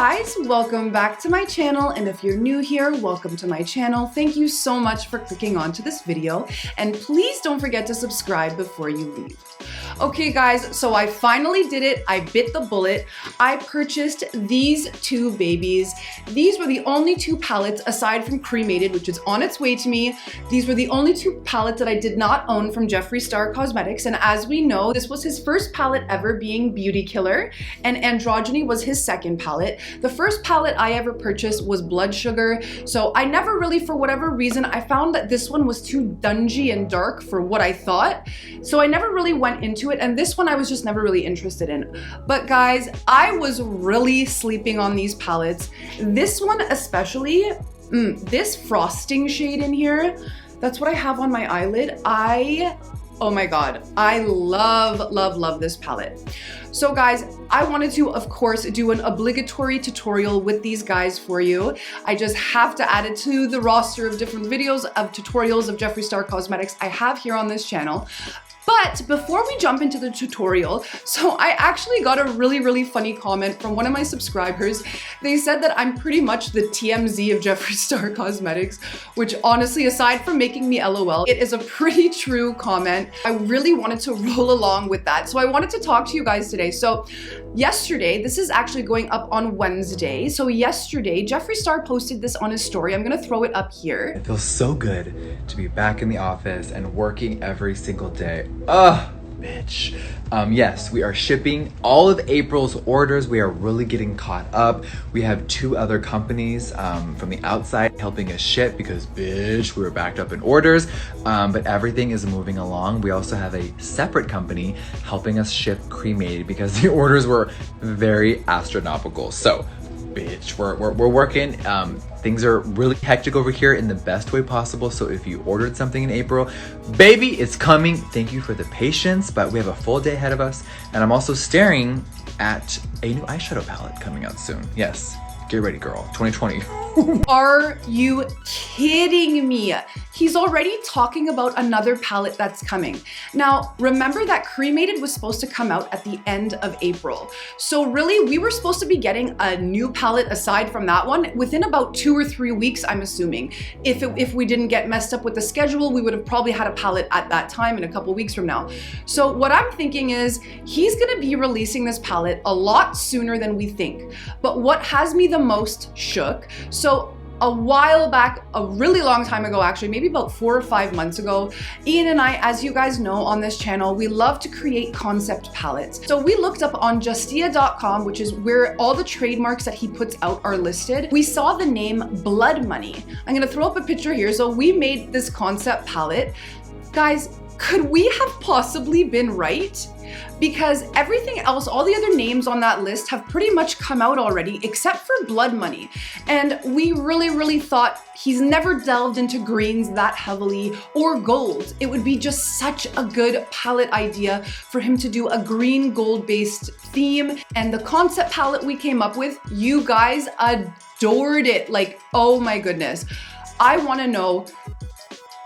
guys, welcome back to my channel, and if you're new here, welcome to my channel. Thank you so much for clicking onto this video, and please don't forget to subscribe before you leave. Okay guys, so I finally did it. I bit the bullet. I purchased these two babies. These were the only two palettes aside from Cremated, which is on its way to me. These were the only two palettes that I did not own from Jeffree Star Cosmetics, and as we know, this was his first palette ever, being Beauty Killer, and Androgyny was his second palette. The first palette I ever purchased was Blood Sugar, so I never really, for whatever reason, I found that this one was too dungy and dark for what I thought, so I never really went into it, and this one I was just never really interested in. But guys, I was really sleeping on these palettes. This one especially, this frosting shade in here, that's what I have on my eyelid. Oh my God, I love this palette. So guys, I wanted to, of course, do an obligatory tutorial with these guys for you. I just have to add it to the roster of different videos of tutorials of Jeffree Star Cosmetics I have here on this channel. But before we jump into the tutorial, so I actually got a really funny comment from one of my subscribers. They said that I'm pretty much the TMZ of Jeffree Star Cosmetics, which honestly, aside from making me LOL, it is a pretty true comment. I really wanted to roll along with that. So I wanted to talk to you guys today. So yesterday, this is actually going up on Wednesday. So yesterday, Jeffree Star posted this on his story. I'm gonna throw it up here. It feels so good to be back in the office and working every single day. Ugh, bitch. Yes, we are shipping all of April's orders. We are really getting caught up. We have two other companies from the outside helping us ship because, bitch, we were backed up in orders, but everything is moving along. We also have a separate company helping us ship Cremated because the orders were very astronomical. So, bitch, we're working. Things are really hectic over here in the best way possible. So if you ordered something in April, baby, it's coming. Thank you for the patience, but we have a full day ahead of us. And I'm also staring at a new eyeshadow palette coming out soon. Yes, get ready, girl, 2020. Are you kidding me? He's already talking about another palette that's coming. Now, remember that Cremated was supposed to come out at the end of April. So really, we were supposed to be getting a new palette aside from that one within about 2 or 3 weeks, I'm assuming. If we didn't get messed up with the schedule, we would have probably had a palette at that time in a couple weeks from now. So what I'm thinking is he's gonna be releasing this palette a lot sooner than we think. But what has me the most shook, so a while back, a really long time ago actually, maybe about 4 or 5 months ago, Ian and I, as you guys know on this channel, we love to create concept palettes. So we looked up on justia.com, which is where all the trademarks that he puts out are listed. We saw the name Blood Money. I'm gonna throw up a picture here. So we made this concept palette. Guys, could we have possibly been right? Because everything else, all the other names on that list have pretty much come out already, except for Blood Money. And we really thought he's never delved into greens that heavily or gold. It would be just such a good palette idea for him to do a green gold based theme. And the concept palette we came up with, you guys adored it. Like, oh my goodness. I wanna know,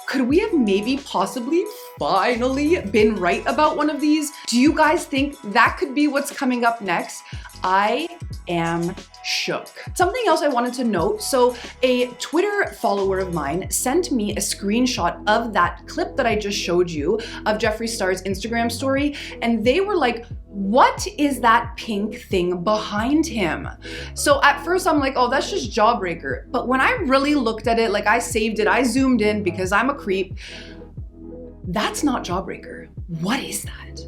could we have maybe possibly finally been right about one of these? Do you guys think that could be what's coming up next? I am shook. Something else I wanted to note, so a Twitter follower of mine sent me a screenshot of that clip that I just showed you of Jeffree Star's Instagram story, and they were like, what is that pink thing behind him? So at first I'm like, oh, that's just Jawbreaker. But when I really looked at it, like I saved it, I zoomed in because I'm a creep. That's not Jawbreaker. What is that?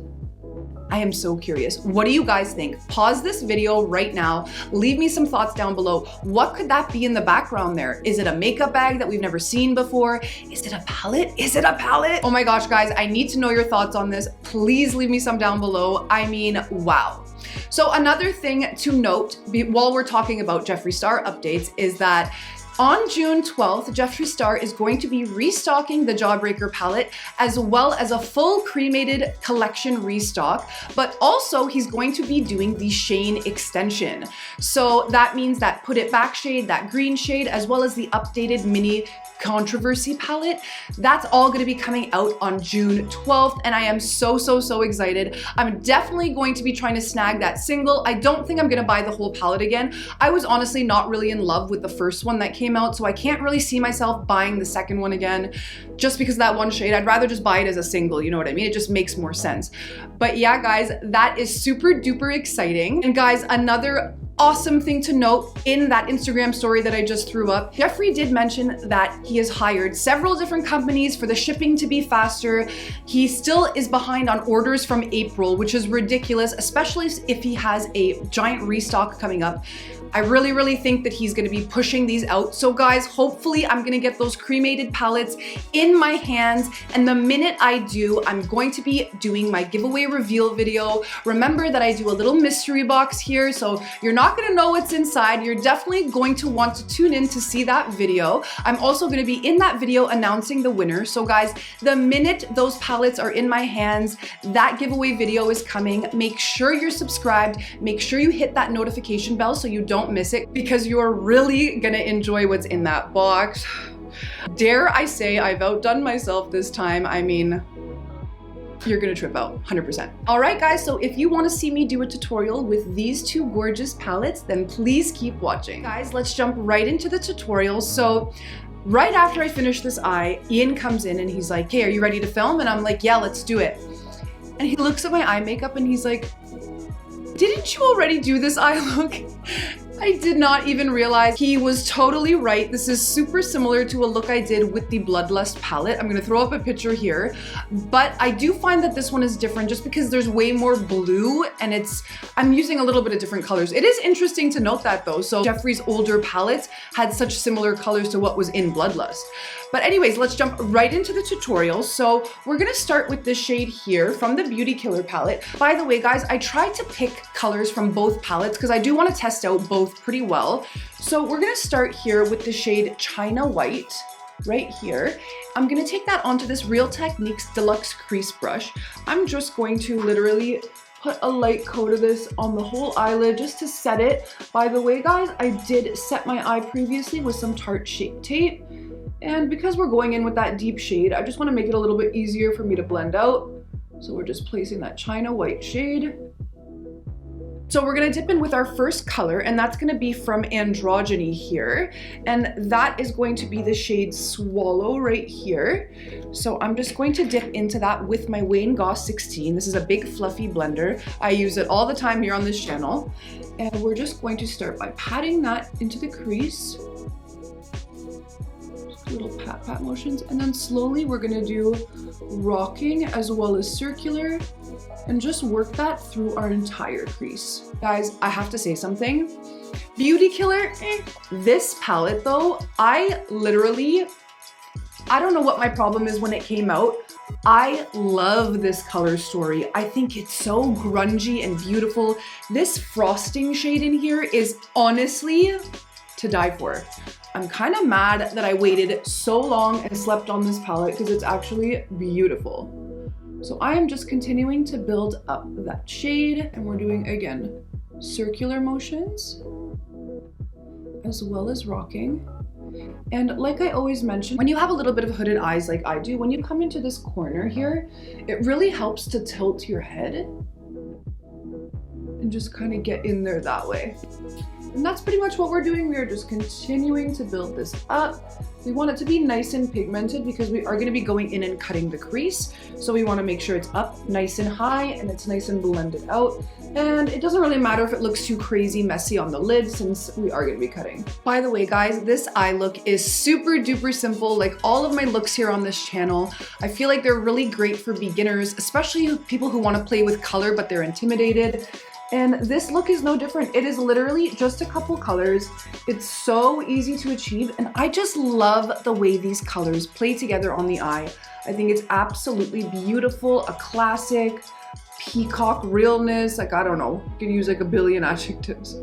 I am so curious. What do you guys think? Pause this video right now. Leave me some thoughts down below. What could that be in the background there? Is it a makeup bag that we've never seen before? Is it a palette? Is it a palette? Oh my gosh, guys, I need to know your thoughts on this. Please leave me some down below. I mean, wow. So another thing to note while we're talking about Jeffree Star updates is that On June 12th, Jeffree Star is going to be restocking the Jawbreaker palette as well as a full Cremated collection restock, but also he's going to be doing the Shane extension. So that means that Put It Back shade, that green shade, as well as the updated mini Controversy palette, that's all going to be coming out on June 12th, and I am so excited. I'm definitely going to be trying to snag that single. I don't think I'm going to buy the whole palette again. I was honestly not really in love with the first one that came out, so I can't really see myself buying the second one again just because of that one shade. I'd rather just buy it as a single, you know what I mean? It just makes more sense. But yeah, guys, that is super duper exciting. And guys, another awesome thing to note in that Instagram story that I just threw up, Jeffree did mention that he has hired several different companies for the shipping to be faster. He still is behind on orders from April, which is ridiculous, especially if he has a giant restock coming up. I really think that he's gonna be pushing these out. So guys, hopefully I'm gonna get those Cremated palettes in my hands. And the minute I do, I'm going to be doing my giveaway reveal video. Remember that I do a little mystery box here, so you're not gonna know what's inside. You're definitely going to want to tune in to see that video. I'm also gonna be in that video announcing the winner. So guys, the minute those palettes are in my hands, that giveaway video is coming. Make sure you're subscribed. Make sure you hit that notification bell so you don't miss it, because you're really gonna enjoy what's in that box. Dare I say I've outdone myself this time. I mean, you're gonna trip out, 100%. All right, guys, so if you wanna see me do a tutorial with these two gorgeous palettes, then please keep watching. Guys, let's jump right into the tutorial. So right after I finish this eye, Ian comes in and he's like, hey, are you ready to film? And I'm like, yeah, let's do it. And he looks at my eye makeup and he's like, didn't you already do this eye look? I did not even realize. He was totally right. This is super similar to a look I did with the Bloodlust palette. I'm gonna throw up a picture here, but I do find that this one is different just because there's way more blue and I'm using a little bit of different colors. It is interesting to note that though. So Jeffree's older palettes had such similar colors to what was in Bloodlust. But anyways, let's jump right into the tutorial. So we're gonna start with this shade here from the Beauty Killer palette. By the way, guys, I tried to pick colors from both palettes because I do want to test out both pretty well. So we're gonna start here with the shade China White right here. I'm gonna take that onto this Real Techniques Deluxe Crease Brush. I'm just going to literally put a light coat of this on the whole eyelid just to set it. By the way, guys, I did set my eye previously with some Tarte Shape Tape. And because we're going in with that deep shade, I just want to make it a little bit easier for me to blend out. So we're just placing that China White shade. So we're gonna dip in with our first color, and that's gonna be from Androgyny here. And that is going to be the shade Swallow right here. So I'm just going to dip into that with my Wayne Goss 16. This is a big fluffy blender. I use it all the time here on this channel. And we're just going to start by patting that into the crease. Little pat motions, and then slowly we're gonna do rocking as well as circular and just work that through our entire crease. Guys, I have to say something. Beauty Killer, this palette though, I don't know what my problem is when it came out. I love this color story. I think it's so grungy and beautiful. This frosting shade in here is honestly to die for. I'm kind of mad that I waited so long and slept on this palette because it's actually beautiful. So I am just continuing to build up that shade, and we're doing, again, circular motions as well as rocking. And like I always mention, when you have a little bit of hooded eyes like I do, when you come into this corner here, it really helps to tilt your head and just kind of get in there that way. And that's pretty much what we're doing. We are just continuing to build this up. We want it to be nice and pigmented because we are going to be going in and cutting the crease. So we want to make sure it's up nice and high and it's nice and blended out. And it doesn't really matter if it looks too crazy messy on the lid since we are going to be cutting. By the way, guys, this eye look is super duper simple. Like all of my looks here on this channel, I feel like they're really great for beginners, especially people who want to play with color but they're intimidated. And this look is no different. It is literally just a couple colors. It's so easy to achieve, and I just love the way these colors play together on the eye. I think it's absolutely beautiful, a classic, peacock realness. Like, I don't know, you can use like a billion adjectives,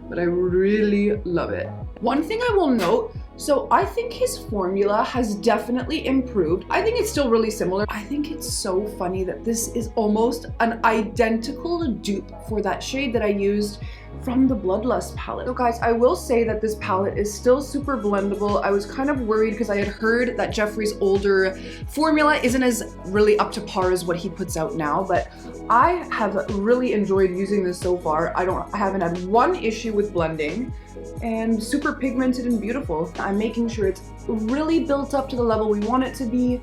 but I really love it. One thing I will note, so I think his formula has definitely improved. I think it's still really similar. I think it's so funny that this is almost an identical dupe for that shade that I used from the Bloodlust palette. So guys, I will say that this palette is still super blendable. I was kind of worried because I had heard that Jeffree's older formula isn't as really up to par as what he puts out now, but I have really enjoyed using this so far. I haven't had one issue with blending, and super pigmented and beautiful. I'm making sure it's really built up to the level we want it to be,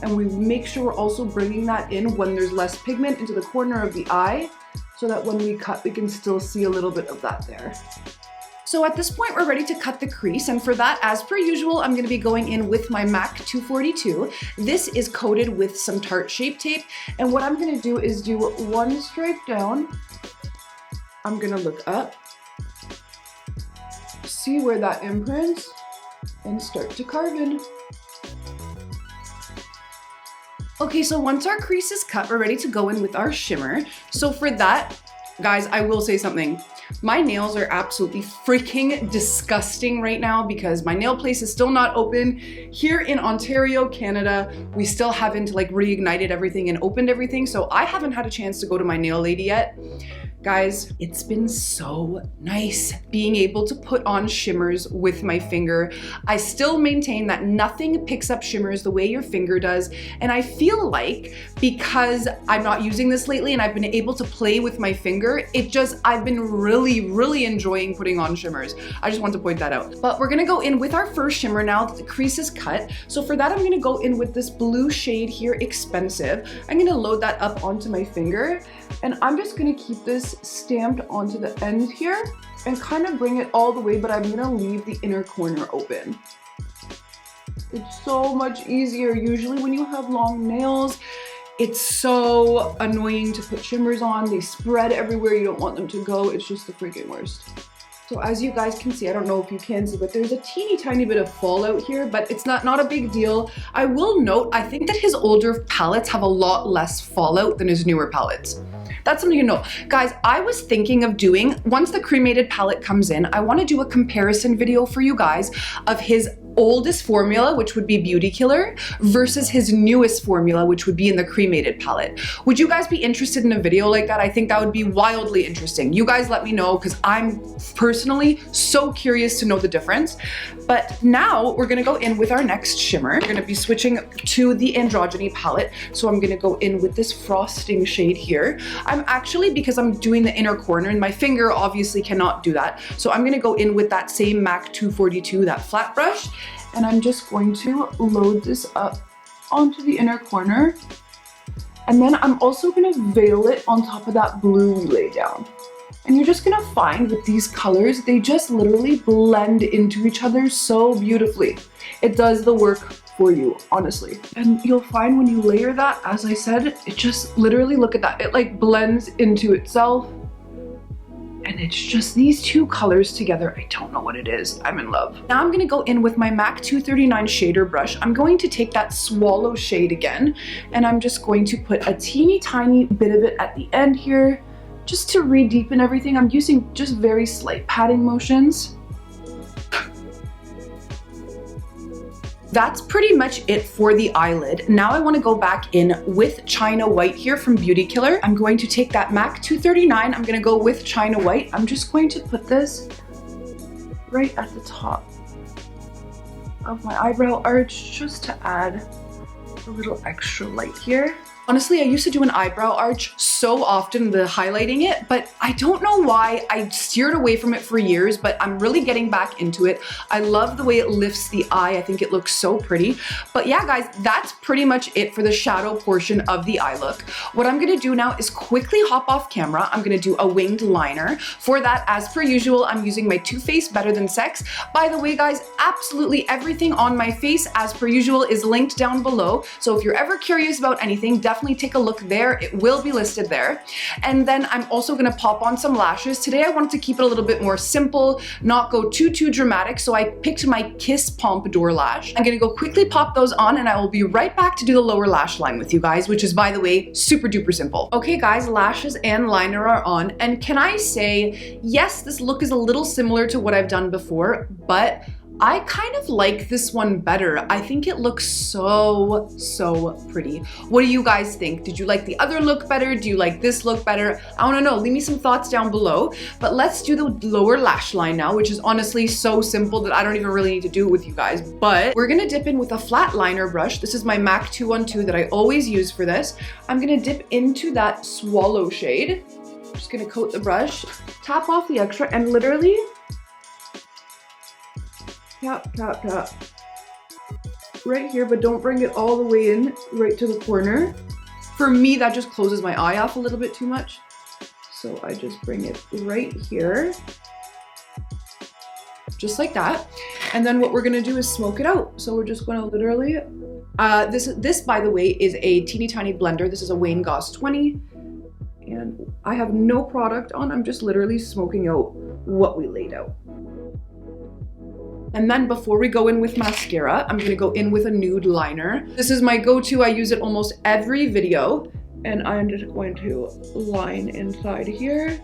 and we make sure we're also bringing that in when there's less pigment into the corner of the eye, so that when we cut, we can still see a little bit of that there. So at this point, we're ready to cut the crease, and for that, as per usual, I'm gonna be going in with my MAC 242. This is coated with some Tarte Shape Tape, and what I'm gonna do is do one stripe down. I'm gonna look up, see where that imprints, and start to carve in. Okay, so once our crease is cut, we're ready to go in with our shimmer. So for that, guys, I will say something. My nails are absolutely freaking disgusting right now because my nail place is still not open. Here in Ontario, Canada, we still haven't like reignited everything and opened everything, so I haven't had a chance to go to my nail lady yet. Guys, it's been so nice being able to put on shimmers with my finger. I still maintain that nothing picks up shimmers the way your finger does. And I feel like because I'm not using this lately and I've been able to play with my finger, I've been really enjoying putting on shimmers. I just want to point that out. But we're gonna go in with our first shimmer now that the crease is cut. So for that, I'm gonna go in with this blue shade here, Expensive. I'm gonna load that up onto my finger, and I'm just gonna keep this stamped onto the end here and kind of bring it all the way, but I'm gonna leave the inner corner open. It's so much easier. Usually when you have long nails, it's so annoying to put shimmers on. They spread everywhere. You don't want them to go. It's just the freaking worst. So as you guys can see, I don't know if you can see, but there's a teeny tiny bit of fallout here, but it's not a big deal. I will note, I think that his older palettes have a lot less fallout than his newer palettes. That's something you know. Guys, I was thinking of doing, once the Cremated palette comes in, I want to do a comparison video for you guys of his oldest formula, which would be Beauty Killer, versus his newest formula, which would be in the Cremated palette. Would you guys be interested in a video like that? I think that would be wildly interesting. You guys let me know, because I'm personally so curious to know the difference. But now we're gonna go in with our next shimmer. We're gonna be switching to the Androgyny palette. So I'm gonna go in with this frosting shade here. I'm actually, because I'm doing the inner corner and my finger obviously cannot do that. So I'm gonna go in with that same MAC 242, that flat brush. And I'm just going to load this up onto the inner corner. And then I'm also gonna veil it on top of that blue we laid down. And you're just gonna find with these colors, they just literally blend into each other so beautifully. It does the work for you, honestly. And you'll find when you layer that, as I said, it just literally, look at that. It like blends into itself. And it's just these two colors together. I don't know what it is. I'm in love. Now I'm gonna go in with my MAC 239 shader brush. I'm going to take that Swallow shade again, and I'm just going to put a teeny tiny bit of it at the end here, just to re-deepen everything. I'm using just very slight patting motions. That's pretty much it for the eyelid. Now I want to go back in with China White here from Beauty Killer. I'm going to take that MAC 239. I'm going to go with China White. I'm just going to put this right at the top of my eyebrow arch just to add a little extra light here. Honestly, I used to do an eyebrow arch so often, the highlighting it, but I don't know why. I steered away from it for years, but I'm really getting back into it. I love the way it lifts the eye. I think it looks so pretty. But yeah, guys, that's pretty much it for the shadow portion of the eye look. What I'm gonna do now is quickly hop off camera. I'm gonna do a winged liner. For that, as per usual, I'm using my Too Faced Better Than Sex. By the way, guys, absolutely everything on my face, as per usual, is linked down below. So if you're ever curious about anything, definitely take a look there. It will be listed there. And then I'm also gonna pop on some lashes. Today I wanted to keep it a little bit more simple, not go too dramatic, so I picked my Kiss Pompadour lash. I'm gonna go quickly pop those on and I will be right back to do the lower lash line with you guys, which is, by the way, super duper simple. Okay guys, lashes and liner are on, and can I say, yes, this look is a little similar to what I've done before, but I kind of like this one better. I think it looks so pretty. What do you guys think? Did you like the other look better? Do you like this look better? I wanna know, leave me some thoughts down below. But let's do the lower lash line now, which is honestly so simple that I don't even really need to do it with you guys. But we're gonna dip in with a flat liner brush. This is my MAC 212 that I always use for this. I'm gonna dip into that Swallow shade. I'm just gonna coat the brush, tap off the extra, and literally tap, tap, tap. Right here, but don't bring it all the way in, right to the corner. For me, that just closes my eye off a little bit too much. So I just bring it right here. Just like that. And then what we're gonna do is smoke it out. So we're just gonna literally, this by the way, is a teeny tiny blender. This is a Wayne Goss 20. And I have no product on, I'm just literally smoking out what we laid out. And then before we go in with mascara, I'm gonna go in with a nude liner. This is my go-to, I use it almost every video. And I'm just going to line inside here.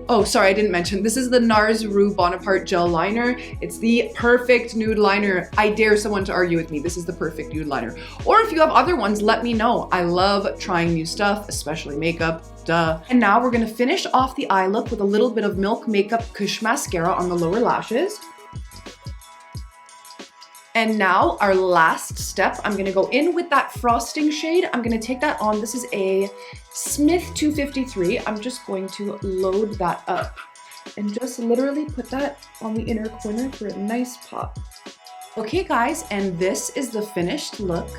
Oh, sorry, I didn't mention. This is the NARS Rue Bonaparte Gel Liner. It's the perfect nude liner. I dare someone to argue with me. This is the perfect nude liner. Or if you have other ones, let me know. I love trying new stuff, especially makeup, duh. And now we're gonna finish off the eye look with a little bit of Milk Makeup Kush Mascara on the lower lashes. And now our last step, I'm gonna go in with that frosting shade. I'm gonna take that on. This is a Smith 253. I'm just going to load that up and just literally put that on the inner corner for a nice pop. Okay guys, and this is the finished look.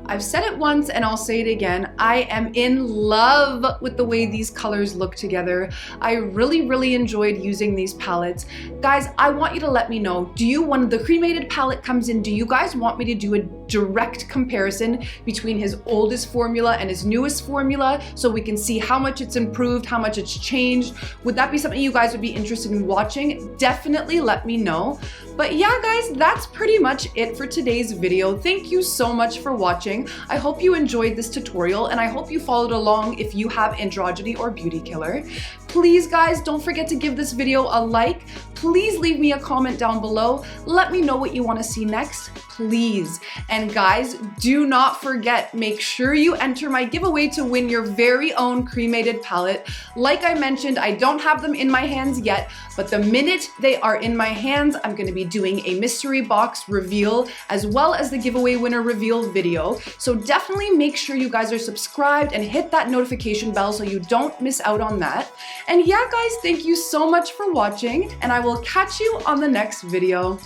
I've said it once and I'll say it again. I am in love with the way these colors look together. I really enjoyed using these palettes. Guys, I want you to let me know, when the Cremated palette comes in, do you guys want me to do a direct comparison between his oldest formula and his newest formula so we can see how much it's improved, how much it's changed? Would that be something you guys would be interested in watching? Definitely let me know. But yeah, guys, that's pretty much it for today's video. Thank you so much for watching. I hope you enjoyed this tutorial and I hope you followed along if you have androgyny or beauty killer. Please guys, don't forget to give this video a like. Please leave me a comment down below. Let me know what you want to see next, please. And guys, do not forget, make sure you enter my giveaway to win your very own Cremated palette. Like I mentioned, I don't have them in my hands yet, but the minute they are in my hands, I'm going to be doing a mystery box reveal as well as the giveaway winner reveal video. So definitely make sure you guys are subscribed and hit that notification bell so you don't miss out on that. And yeah, guys, thank you so much for watching, and I will catch you on the next video.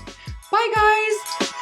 Bye, guys!